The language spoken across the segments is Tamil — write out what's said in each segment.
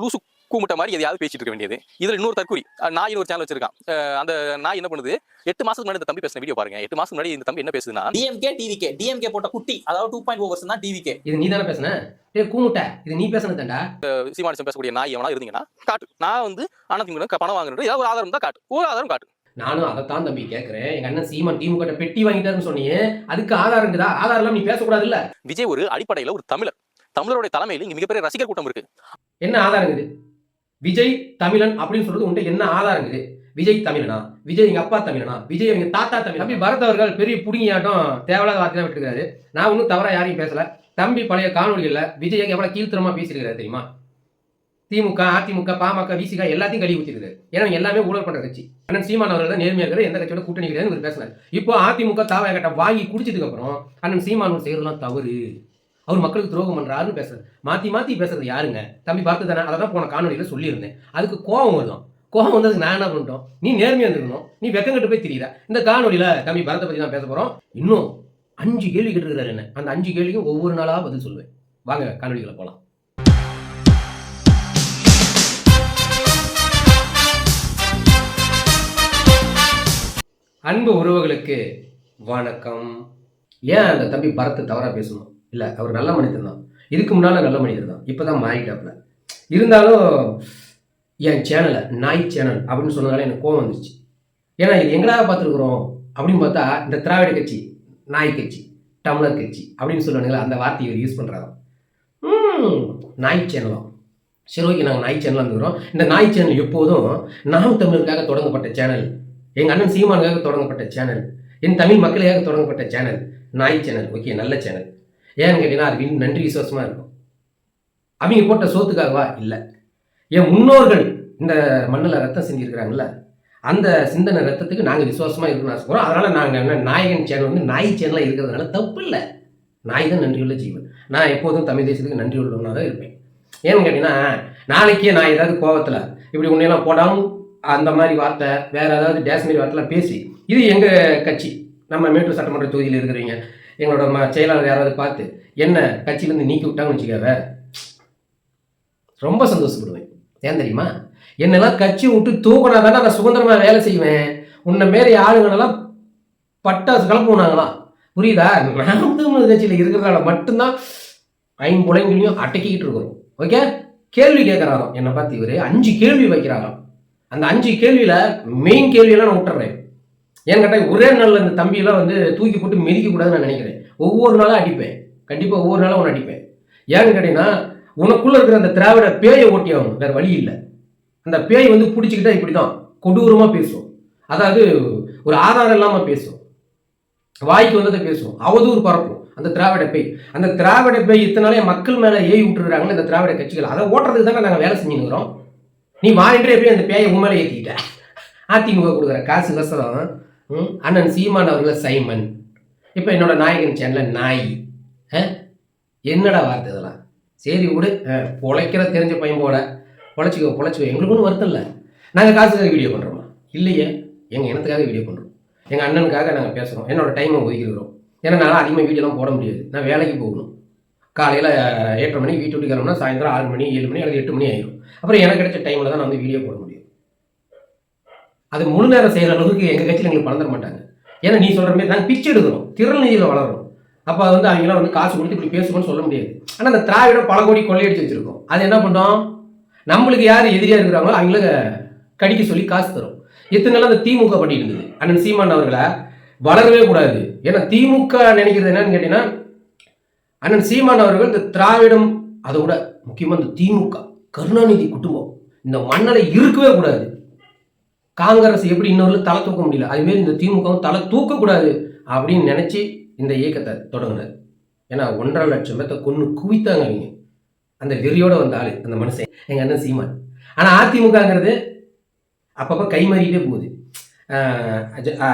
லூசு கூமுட்ட மாதிரி எதையாவது பேசிட்டு இருக்க வேண்டியது. இதுல இன்னொரு தற்கூரி நாய் ஒரு சேனல் வச்சிருக்கான். அந்த நாய் என்ன பண்ணுது, 8 மாசத்துக்கு முன்னாடி இந்த தம்பி பேசின வீடியோ பாருங்க. 8 மாசத்துக்கு முன்னாடி இந்த தம்பி என்ன பேசுதுன்னா, டிஎம்கே போட்ட குட்டி, அதாவது 2.0 வருஷம் தான் டிவிகே. இது நீ தானே பேசுன? டேய் கூமுட்ட, இது நீ பேசுனதாண்டா. சீமானிசம் பேசக்கூடிய நாய் எவனா இருந்தீங்கன்னா காட்டு. நான் வந்து அதிமுக பணம் வாங்குறது ஏதாவது ஒரு ஆதாரம் தான் காட்டு. ஒரு ஆதாரம் காட்டு. நானும் அதைத்தான் தம்பி கேட்கிறேன். எங்க அண்ணன் சீமான் திமுக பெட்டி வாங்கிட்டாருன்னு சொன்னீங்க, அதுக்கு ஆதாரம் இருக்குதா? ஆதாரம் எல்லாம் நீ பேசக்கூடாது இல்ல. விஜய் ஒரு அடிப்படையில ஒரு தமிழருடைய தலைமையில இங்க மிகப்பெரிய ரசிகர் கூட்டம் இருக்கு. என்ன ஆதாரம் இருக்குது? விஜய் தமிழன் அப்படின்னு சொல்றது உன்ட்ட என்ன ஆதாரம் இருக்குது? விஜய் தமிழனா? விஜய் எங்க அப்பா தமிழனா? விஜய் எங்க தாத்தா தமிழ்? தம்பி பரத் அவர்கள் பெரிய புடுங்கியாட்டம் தேவையில்லாத வார்த்தையா விட்டுருக்காரு. நான் ஒன்றும் தவறா யாரையும் பேசல. தம்பி பழைய காணொலிகள்ல விஜய் எவ்வளவு கீழ்த்தரமா பேசியிருக்காரு தெரியுமா? திமுக, அதிமுக, பாமக, விசிக எல்லாத்தையும் கழுவி ஊத்திருக்காரு. ஏன்னா எல்லாமே ஊழல் பண்ற கட்சி. அண்ணன் சீமான் அவர்கள் தான் நேர்மையா இருக்கிற, எந்த கட்சியோட கூட்டணி கிடையாதுன்னு பேசினார். இப்போ அதிமுக தாவகட்ட வாங்கி குடிச்சதுக்கு அப்புறம் அண்ணன் சீமான் செய்யறதுலாம் தவறு, அவர் மக்களுக்கு துரோகம் பண்றாருன்னு பேசுறது. மாத்தி பேசுறது யாருங்க? தம்பி பார்த்து தானே, அதை தான் போன காணொலியில சொல்லியிருந்தேன். அதுக்கு கோபம் வருதான். கோபம் வந்ததுக்கு நான் என்ன பண்ணிட்டோம்? நீ நேர்மையா இருந்திருக்கணும், நீ வெக்கங்கிட்டு போய் தெரியுதா? இந்த காணொலியில தம்பி பரத்தை பத்தி தான் பேச போறோம். இன்னும் 5 கேள்வி கேட்டுருக்காரு என்ன. அந்த 5 கேள்விக்கும் ஒவ்வொரு நாளா பதில் சொல்லுவேன். வாங்க காணொலிகளை போலாம். அன்பு உறவுகளுக்கு வணக்கம். ஏன் அந்த தம்பி பரத்தை தவறா பேசணும்? இல்லை, அவர் நல்ல மனிதன் தான். இதுக்கு முன்னால் நல்ல மனிதர் தான். இப்போ தான் மாறிட்டாப்புல. இருந்தாலும் என் சேனலை நாய் சேனல் அப்படின்னு சொன்னதால எனக்கு கோவம் வந்துச்சு. ஏன்னா இது எங்கடா பார்த்துருக்குறோம் அப்படின்னு பார்த்தா, இந்த திராவிட கட்சி, நாய் கட்சி, டம்ளர் கட்சி அப்படின்னு சொல்லுவாங்களா, அந்த வார்த்தையை இவர் யூஸ் பண்ணுறாங்க. நாய் சேனலாம். சரி, ஓகே, நாங்கள் நாய் சேனலாக இருந்துக்கிறோம். இந்த நாய் சேனல் எப்போதும் நாம் தமிழருக்காக தொடங்கப்பட்ட சேனல், எங்கள் அண்ணன் சீமானுக்காக தொடங்கப்பட்ட சேனல், என் தமிழ் மக்களுக்காக தொடங்கப்பட்ட சேனல் நாய் சேனல். ஓகே, நல்ல சேனல். ஏன்னு கேட்டீங்கன்னா அது நன்றி விசுவாசமாக இருக்கும். அவங்க போட்ட சோத்துக்காகவா? இல்லை, என் முன்னோர்கள் இந்த மண்ணில் ரத்தம் செஞ்சுருக்கிறாங்கல்ல, அந்த சிந்தனை ரத்தத்துக்கு நாங்கள் விசுவாசமாக இருக்கணும்னு ஆசைப்படுறோம். அதனால் நாங்கள் என்ன நாயகன் சேனல் வந்து நாய் சேனலாக இருக்கிறதுனால தப்பு இல்லை. நாய் தான் நன்றியுள்ள ஜீவன். நான் எப்போதும் தமிழ் தேசத்துக்கு நன்றி உள்ளவனாக தான் இருப்பேன். ஏன்னு கேட்டீங்கன்னா, நாளைக்கே நான் ஏதாவது கோபத்தில் இப்படி உன்னையெல்லாம் போடாமல் அந்த மாதிரி வார்த்தை, வேறு ஏதாவது டேஸ்மாரி வார்த்தைலாம் பேசி, இது எங்கள் கட்சி, நம்ம மேட்டூர் சட்டமன்ற தொகுதியில் இருக்கிறவங்க, எங்களோட செயலாளர் யாராவது பார்த்து என்ன கட்சியிலேருந்து நீக்கி விட்டாங்கன்னு வச்சுக்காத, ரொம்ப சந்தோஷப்படுவேன். ஏன் தெரியுமா? என்னெல்லாம் கட்சி விட்டு தூக்கினா தானே நான் சுதந்திரமாக வேலை செய்வேன். உன்னை மாரி ஆளுங்களெல்லாம் பட்டாசு கிளப்புனாங்களாம், புரியுதா? நாம் தமிழ் கட்சியில் இருக்கிறதால மட்டும்தான் ஐம்புலைங்களையும் அடக்கிக்கிட்டு இருக்கிறோம். ஓகே, கேள்வி கேட்குறாரோ என்னை பார்த்து இவர் 5 கேள்வி வைக்கிறாராம். அந்த 5 கேள்வியில் மெயின் கேள்வியெல்லாம் நான் விட்டுறேன். ஏன்னு கேட்டால் ஒரே நாளில் இந்த தம்பியெல்லாம் வந்து தூக்கி போட்டு மிதிக்கக்கூடாதுன்னு நான் நினைக்கிறேன். ஒவ்வொரு நாளும் அடிப்பேன், கண்டிப்பாக ஒவ்வொரு நாளும் ஒன்று அடிப்பேன். ஏன்னு கேட்டீங்கன்னா, உனக்குள்ளே இருக்கிற அந்த திராவிட பேயை ஓட்டி ஆகும், வேறு வழி இல்லை. அந்த பேய் வந்து பிடிச்சிக்கிட்டா இப்படி தான் கொடூரமாக பேசும். அதாவது ஒரு ஆதாரம் இல்லாமல் பேசும், வாய்க்கு வந்ததை பேசும், அவதூறு பரப்பும் அந்த திராவிட பேய். அந்த திராவிட பேய் இத்தனாலே மக்கள் மேலே ஏறி விட்டுருக்காங்களே இந்த திராவிட கட்சிகள், அதை ஓட்டுறதுக்கு தானே நாங்கள் வேலை செஞ்சுக்கிறோம். நீ வாங்கிட்டே போய் அந்த பேயை உண்மையில ஏற்றிக்கிட்ட. அதிமுக கொடுக்குற காசு கசம். அண்ணன் சீமான் அவர்கள சைமன், இப்போ என்னோட நாயகன் சேனலில் நாய். என்னடா வார்த்தை இதெல்லாம்? சரி விடு, பொழைக்கிற தெரிஞ்ச பையன் போட பொழைச்சிக்கோ. எங்களுக்கு ஒன்றும் வருத்தம் இல்லை. நாங்கள் காசுக்காக வீடியோ பண்ணுறோமா? இல்லையே, எங்கள் இனத்துக்காக வீடியோ பண்ணுறோம், எங்கள் அண்ணனுக்காக நாங்கள் பேசுகிறோம். என்னோட டைமை ஒதுக்கிருக்கிறோம். ஏன்னா நான் அதிகமாக வீடியோலாம் போட முடியாது, நான் வேலைக்கு போகணும். காலையில் 8:30 மணிக்கு வீட்டு விட்டு கிளம்புனா சாயந்தரம் 6 மணி 7 மணி அல்லது 8 மணி ஆயிடும். அப்புறம் எனக்கு கிடைச்ச டைமில் தான் நான் வந்து வீடியோ போட முடியும். அது முழு நேரம் செய்கிற அளவுக்கு எங்கள் கட்சியில் எங்களுக்கு பணம் தர மாட்டாங்க. ஏன்னா நீ சொல்கிற மாதிரி நாங்கள் பிச்சை எடுக்கிறோம், திறன் நிதியில் வளர்றோம். அப்போ அது வந்து அவங்களாம் வந்து காசு கொடுத்து இப்படி பேசுவோம்னு சொல்ல முடியாது. ஆனால் அந்த திராவிடம் பல கோடி கொள்ளையடிச்சு வச்சுருக்கோம். அது என்ன பண்ணுறோம்? நம்மளுக்கு யார் எதிரியாக இருக்கிறாங்களோ அவங்கள கடிக்க சொல்லி காசு தரும். எத்தனை நாள் அந்த திமுக பண்ணிட்டு இருந்தது. அண்ணன் சீமான் அவர்களை வளரவே கூடாது. ஏன்னா திமுக நினைக்கிறது என்னன்னு கேட்டீங்கன்னா, அண்ணன் சீமான் அவர்கள் இந்த திராவிடம், அதை விட முக்கியமாக இந்த திமுக கருணாநிதி குடும்பம் இந்த மண்ணலை இருக்கவே கூடாது. காங்கிரஸ் எப்படி இன்னொரு தலை தூக்க முடியல, அதுமாரி இந்த திமுகவும் தலை தூக்கக்கூடாது அப்படின்னு நினச்சி இந்த இயக்கத்தை தொடங்கினார். ஏன்னா 1.5 லட்சம் பேர்த்த கொன்று குவித்தாங்க அவங்க. அந்த வெறியோட வந்த ஆளு அந்த மனுஷன் எங்கள் அண்ணன் சீமான். ஆனால் அதிமுகங்கிறது அப்பப்போ கை மாறிக்கிட்டே போகுது.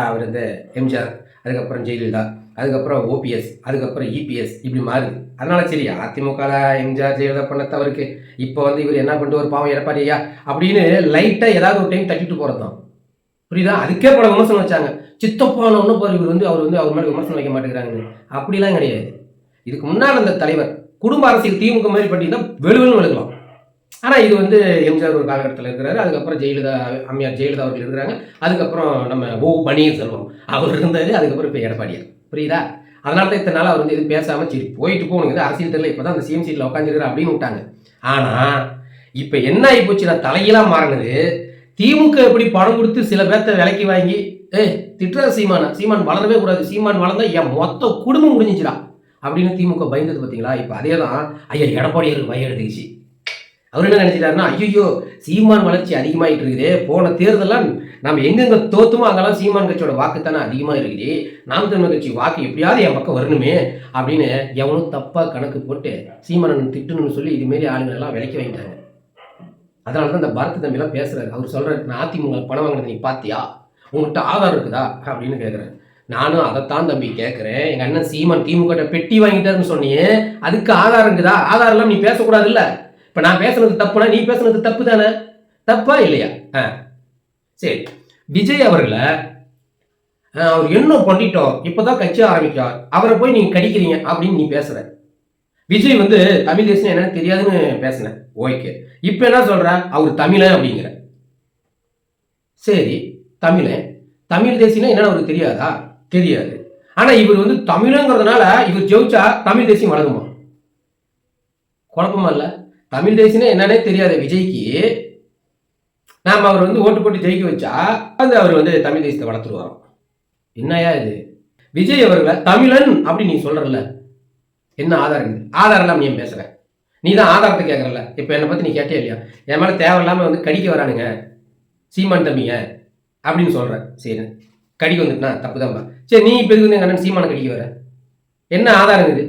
அவர் இந்த எம்ஜிஆர், அதுக்கப்புறம் ஜெயலலிதா, அதுக்கப்புறம் ஓபிஎஸ், அதுக்கப்புறம் இபிஎஸ், இப்படி மாறுது. அதனால சரி, அதிமுக எம்ஜிஆர் ஜெயலலிதா பண்ண தவறுக்கு இப்போ வந்து இவர் என்ன பண்ணிட்டு ஒரு பாவம் எடப்பாடி ஐயா அப்படின்னு லைட்டாக ஏதாவது ஒரு டைம் தட்டிட்டு போகிறது தான், புரியுதா? அதுக்கே பல விமர்சனம் வச்சாங்க. சித்தப்பான ஒன்றும் பாரு, இவர் வந்து அவர் மாதிரி விமர்சனம் வைக்க மாட்டேங்கிறாங்க. அப்படிலாம் கிடையாது. இதுக்கு முன்னால் அந்த தலைவர் குடும்ப அரசியல் திமுக மாதிரி பண்ணியிருந்தா வெளுவெளுன்னு வெளுக்கலாம். ஆனால் இது வந்து எம்ஜிஆர் ஒரு காலகட்டத்தில் இருக்கிறாரு, அதுக்கப்புறம் ஜெயலலிதா, அம்மையார் ஜெயலலிதா அவர்கள் இருக்கிறாங்க, அதுக்கப்புறம் நம்ம பன்னீர்செல்வம் அவர் இருந்தாரு, அதுக்கப்புறம் இப்போ எடப்பாடியார். புரியுதா? அதனால தான் இத்தனை நாள் அவர் வந்து எதுவும் பேசாமல் சரி போயிட்டு போகணுங்க, அரசியல் தெரியல, இப்போ தான் அந்த சிஎம் சீட்டில் உட்காந்துருக்காரு அப்படின்னு விட்டாங்க. ஆனால் இப்போ என்ன ஆகி போச்சு, நான் தலையெல்லாம் மாறினது, திமுக எப்படி பணம் கொடுத்து சில பேர்த்த விலைக்கு வாங்கி திட்டுற சீமான் வளரவே கூடாது, சீமான் வளர்ந்தா என் மொத்த குடும்பம் முடிஞ்சிச்சுடா அப்படின்னு திமுக பயந்தது பார்த்தீங்களா? இப்போ அதே தான் ஐயா எடப்பாடியார் பயம் எடுத்துக்கிச்சு. அவர் என்ன நினைச்சிட்டாருன்னா, ஐயோ சீமான் வளர்ச்சி அதிகமாகிட்டு இருக்குது, போன தேர்தலாம் நம்ம எங்கெங்க தோத்துமோ அங்கெல்லாம் சீமான் கட்சியோட வாக்கு தானே அதிகமாக இருக்குது, நாம் தமிழர் கட்சி வாக்கு எப்படியாவது என் பக்கம் வரணுமே அப்படின்னு எவனும் தப்பாக கணக்கு போட்டு சீமானன் திட்டணும்னு சொல்லி இதுமாரி ஆளுங்க எல்லாம் விலைக்கு வாங்கிட்டாங்க. அதனால தான் இந்த பாரதி தம்பிலாம் பேசுறாரு. அவர் சொல்றாரு, நான் அதிமுக பணம் வாங்கினது நீ பாத்தியா, உங்கள்கிட்ட ஆதாரம் இருக்குதா அப்படின்னு கேட்குறேன். நானும் அதைத்தான் தம்பி கேட்குறேன். எங்க அண்ணன் சீமான் திமுக பெட்டி வாங்கிட்டாருன்னு சொன்னியே, அதுக்கு ஆதாரம் இருக்குதா? ஆதாரம் எல்லாம் நீ பேசக்கூடாது இல்ல. இப்ப நான் பேசுனது தப்புனா நீ பேசுனது தப்பு தானே, தப்பா இல்லையா? சரி, விஜய் அவர்களை அவர் என்ன பண்ணிட்டோம், இப்பதான் கட்சி ஆரம்பிக்கார், அவரை போய் நீங்க கடிக்கிறீங்க அப்படின்னு நீ பேசுற. விஜய் வந்து தமிழ் தேசம் என்னன்னு தெரியாதுன்னு பேசினேன், ஓகே. இப்ப என்ன சொல்ற, அவர் தமிழன் அப்படிங்கிற. சரி, தமிழ் தேசியம்னா என்னன்னு அவருக்கு தெரியாதா? தெரியாது. ஆனா இவர் வந்து தமிழங்கிறதுனால இவர் ஜெயிச்சா தமிழ் தேசியம் வளருமா? குழப்பமா இல்ல? தமிழ் தேசியம்னா என்னன்னே தெரியாத விஜய்க்கு நாம அவர் வந்து ஓட்டு போட்டு ஜெயிக்க வச்சா வந்து அவர் வந்து தமிழ் தேசியத்தை வளர்த்துருவார். என்னையா இது? விஜய் அவர்களை தமிழன் அப்படி நீ சொல்றல, என்ன ஆதாரம்? ஆதாரம் எல்லாம் நீ பேசுற, நீ தான் ஆதாரத்தை கேட்கறல. இப்ப என்னை பத்தி நீ கேட்டே இல்லையா? என் மேல தேவையில்லாம வந்து கடிக்க வரானுங்க சீமான் தம்பிங்க அப்படின்னு சொல்ற. சரி, கடிக்க வந்துட்டுனா தப்புதான்பா. சரி, நீ இப்ப எதுக்கு எங்க அண்ணன் சீமான கடிக்க வர? என்ன ஆதாரம் இது?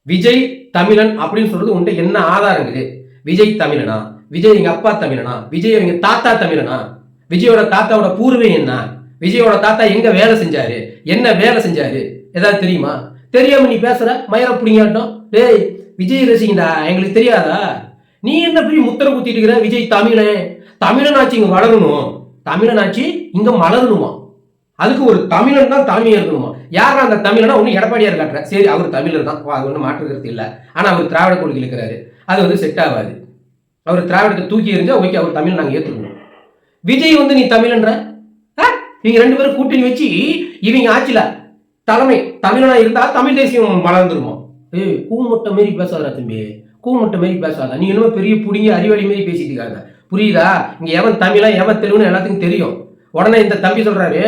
விஜய் தமிழன் அப்படின்னு சொல்றது உன்ட்ட என்ன ஆதாரம் இது? விஜய் தமிழனா? விஜய் எங்க அப்பா தமிழனா? விஜய் எங்க தாத்தா தமிழனா? விஜயோட தாத்தாவோட பூர்வம் என்ன? விஜயோட தாத்தா எங்க வேலை செஞ்சாரு, என்ன வேலை செஞ்சாரு, ஏதாவது தெரியுமா? தெரியாம நீ பேசுற மயிர புடிங்காட்டம். டேய், விஜய் ரசிகண்டா, எங்களுக்கு தெரியாதா? நீ என்ன பெரிய முத்திர குத்திட்டு இருக்கிற? விஜய் தமிழனாச்சு இங்க வளரணும், தமிழனாச்சு இங்க மலரணுமா? அதுக்கு ஒரு தமிழன் தான் தலைமையா இருக்கணுமா? யாரா அந்த தமிழனா? ஒண்ணு எடப்பாடியார் காட்டுற. சரி, அவர் தமிழர் தான், அது ஒண்ணு மாற்றுக்கிறது இல்லை. ஆனா அவர் திராவிட கொள்கை இருக்கிறாரு, அது வந்து செட் ஆகாது. அவர் திராவிடத்தை தூக்கி எறிஞ்சா ஓகே, அவர் தமிழ் நாங்க ஏத்துக்கணும். விஜய் வந்து நீ தமிழன்ற, இவங்க ரெண்டு பேரும் கூட்டணி வச்சு இவங்க ஆட்சியில தலைமை தமிழனா இருந்தா தமிழ் தேசியம் வளர்ந்துருமா? கூமுட்டை மாரி பேசாதா தம்பி, கூமுட்டை மாரி பேசாதா. நீ என்னமோ பெரிய புடிங்க அறிவாளி மாரி பேசிட்டு இருக்காங்க, புரியுதா? இங்க எவன் தமிழா எவன் தெலுங்குன்னு எல்லாத்துக்கும் தெரியும். உடனே இந்த தம்பி சொல்றாரு,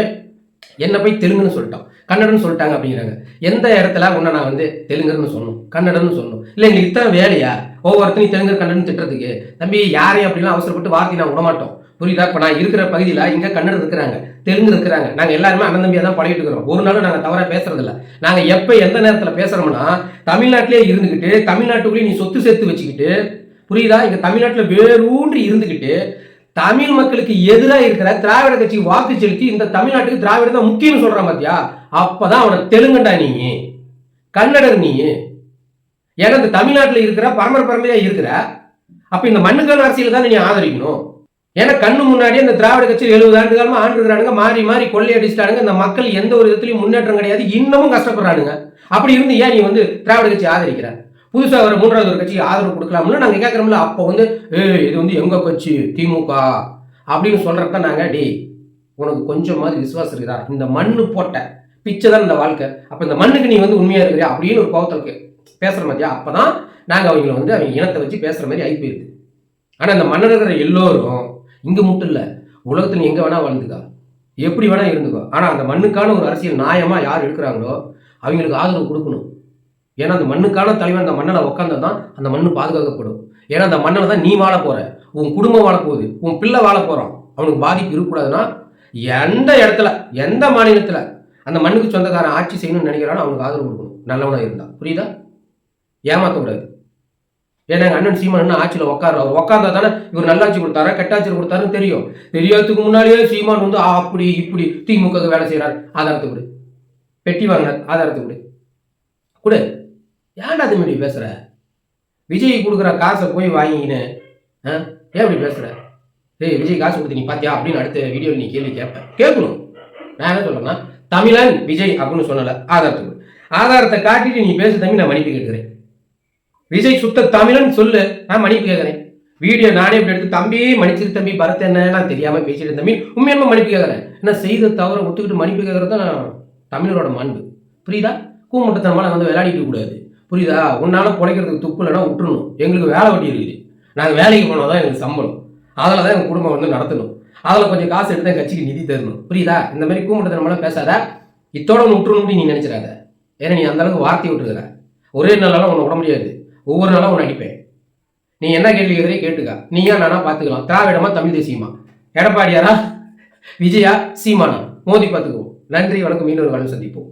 என்ன போய் தெலுங்குன்னு சொல்லிட்டான், கன்னடன்னு சொல்லிட்டாங்க அப்படிங்கிறாங்க. எந்த இடத்துல உன்னை நான் வந்து தெலுங்குன்னு சொல்லணும், கன்னடன்னு சொல்லணும்? இல்லை எங்களுக்கு இத்தனை வேலையா ஒவ்வொருத்தனையும் தெலுங்கு கன்னடன்னு திட்டுறதுக்கு? தம்பி, யாரையும் அப்படிலாம் அவசரப்பட்டு வார்த்தை நான் விடமாட்டோம், புரியுதா? இப்போ நான் இருக்கிற பகுதியில் இங்க கன்னடம் இருக்கிறாங்க, தெலுங்கு இருக்கிறாங்க, நாங்கள் எல்லாருமே அண்ணன் தம்பியாக தான் பழகிட்டு இருக்கிறோம். ஒரு நாளும் நாங்கள் தவறாக பேசுறது இல்லை. நாங்கள் எப்போ எந்த நேரத்தில் பேசுறோம்னா, தமிழ்நாட்டிலே இருந்துக்கிட்டு தமிழ்நாட்டுக்குள்ளேயே நீ சொத்து சேர்த்து வச்சுக்கிட்டு, புரியுதா? இங்க தமிழ்நாட்டில் வேரூன்றி இருந்துக்கிட்டு தமிழ் மக்களுக்கு எதிராக இருக்கிற திராவிட கட்சிக்கு வாக்கு செலுத்தி இந்த தமிழ்நாட்டுக்கு திராவிட தான் முக்கியம்னு சொல்றான் பாத்தியா? அப்பதான் அவனை தெலுங்கண்டா நீ, கன்னடர் நீ. ஏன்னா இந்த தமிழ்நாட்டில் இருக்கிற பரம்பரையா இருக்கிற, அப்ப இந்த மண்ணுக்கான அரசியல் தான் நீ ஆதரிக்கணும். ஏன்னா கண்ணு முன்னாடி இந்த திராவிட கட்சி 70 ஆண்டு காலமா ஆண்டுகிறானுங்க, மாறி மாறி கொள்ளையடிச்சிட்டானுங்க. இந்த மக்கள் எந்த ஒரு விதத்திலையும் முன்னேற்றம் கிடையாது, இன்னமும் கஷ்டப்படுறானுங்க. அப்படி இருந்து ஏன் நீ வந்து திராவிட கட்சி ஆதரிக்கிற? புதுசா ஒரு மூன்றாவது ஒரு கட்சிக்கு ஆதரவு கொடுக்கலாம்னு நாங்க கேட்கறோம்ல. அப்ப வந்து இது வந்து எங்க கட்சி திமுக அப்படின்னு சொல்றதுதான் நாங்க, உனக்கு கொஞ்சமாவது விசுவாசம் இருக்குதா? இந்த மண்ணு போட்ட பிச்சை தான் இந்த வாழ்க்கை. அப்ப இந்த மண்ணுக்கு நீ வந்து உண்மையா இருக்கிறியா அப்படின்னு ஒரு கோபத்திற்கு பேசுற மாதிரியா? அப்பதான் நாங்க அவங்களை வந்து அவங்க இனத்தை வச்சு பேசுற மாதிரி ஆகி போயிருக்கு. ஆனா இந்த மண்ணில் இருக்கிற எல்லோரும் இங்க மட்டும் இல்ல, உலகத்துல எங்க வேணா வாழ்ந்துக்கா, எப்படி வேணா இருந்துக்கோ. ஆனா அந்த மண்ணுக்கான ஒரு அரசியல் நியாயமா யார் எடுக்கிறாங்களோ அவங்களுக்கு ஆதரவு கொடுக்கணும். ஏன்னா அந்த மண்ணுக்கான தலைவன் அந்த மண்ணில் உட்கார்ந்ததான் அந்த மண்ணு பாதுகாக்கப்படும். ஏன்னா அந்த மண்ணில் தான் நீ வாழ போற, உன் குடும்பம் வாழ போகுது, உன் பிள்ளை வாழ போறான். அவனுக்கு பாதிப்பு இருக்கக்கூடாதுன்னா எந்த இடத்துல எந்த மாநிலத்துல அந்த மண்ணுக்கு சொந்தக்காரன் ஆட்சி செய்யணும்னு நினைக்கிறானோ அவனுக்கு ஆதரவு கொடுக்கணும், நல்லவனா இருந்தா. புரியுதா? ஏமாத்தக்கூடாது. ஏன்னா எங்க அண்ணன் சீமான் ஆட்சியில் உட்கார்ந்தா தானே இவர் நல்லாட்சி கொடுத்தாரா கெட்டாட்சி கொடுத்தாருன்னு தெரியும். தெரியாததுக்கு முன்னாலேயே சீமான் வந்து அப்படி இப்படி திமுக வேலை செய்யறாரு, ஆதாரத்தை கொடு, பெட்டி வாங்கினார் ஆதாரத்தை கொடு கொடு. ஏன்டா அது மாதிரி பேசுற? விஜய் கொடுக்குற காசை போய் வாங்கின்னு ஏன் இப்படி பேசுற? விஜய் காசு கொடுத்து நீ பாத்தியா அப்படின்னு அடுத்த வீடியோவில் நீ கேள்வி கேட்கணும். நான் என்ன சொல்றேன்னா, தமிழன் விஜய் அப்படின்னு சொல்லல, ஆதாரத்தை ஆதாரத்தை காட்டிட்டு நீ பேசு தம்பி, நான் மன்னிப்பு கேட்கிறேன். விஜய் சுத்த தமிழன் சொல்லு, நான் மன்னிப்பு கேட்கிறேன். வீடியோ நானே இப்படி எடுத்து தம்பி மன்னிச்சிரு தம்பி பரத் என்ன நான் தெரியாம பேசிட்டு தம்பி உண்மையான மன்னிப்பு கேட்கறேன். ஏன்னா செய்த தவிர ஒத்துக்கிட்டு மன்னிப்பு கேட்கறது தான் தமிழரோட மாண்பு. புரியுதா? கூமுட்டத்தனமான வந்து விளையாடிட்டு கூடாது. புரியுதா? உன்னால பிழைக்கிறதுக்கு துப்பு இல்லைன்னா விட்டுருணும். எங்களுக்கு வேலை வட்டி இருக்குது. நாங்கள் வேலைக்கு போனால் தான் எங்களுக்கு சம்பளம். அதில் தான் எங்கள் குடும்பம் வந்து நடத்தணும். அதில் கொஞ்சம் காசு எடுத்து கட்சிக்கு நிதி தரணும். புரியுதா? இந்த மாதிரி கூமுட்டத்தனமெல்லாம் பேசாத. இத்தோட விட்டுருணும் நீ நினைச்சிடாத. ஏன்னா நீ அந்த அளவுக்கு வார்த்தை விட்டுருக்கிற. ஒரே நாளாலும் உன்னை விட முடியாது. ஒவ்வொரு நாளும் உன்னை அடிப்பேன். நீ என்ன கேள்வி கேட்குறே கேட்டுக்கா. நீயா நானா பார்த்துக்கலாம். திராவிடமா தமிழ் தேசியமா, எடப்பாடியாரா, விஜயா, சீமானா, மோதி பார்த்துக்குவோம். நன்றி, வணக்கம். மீண்டும் ஒரு காலம் சந்திப்போம்.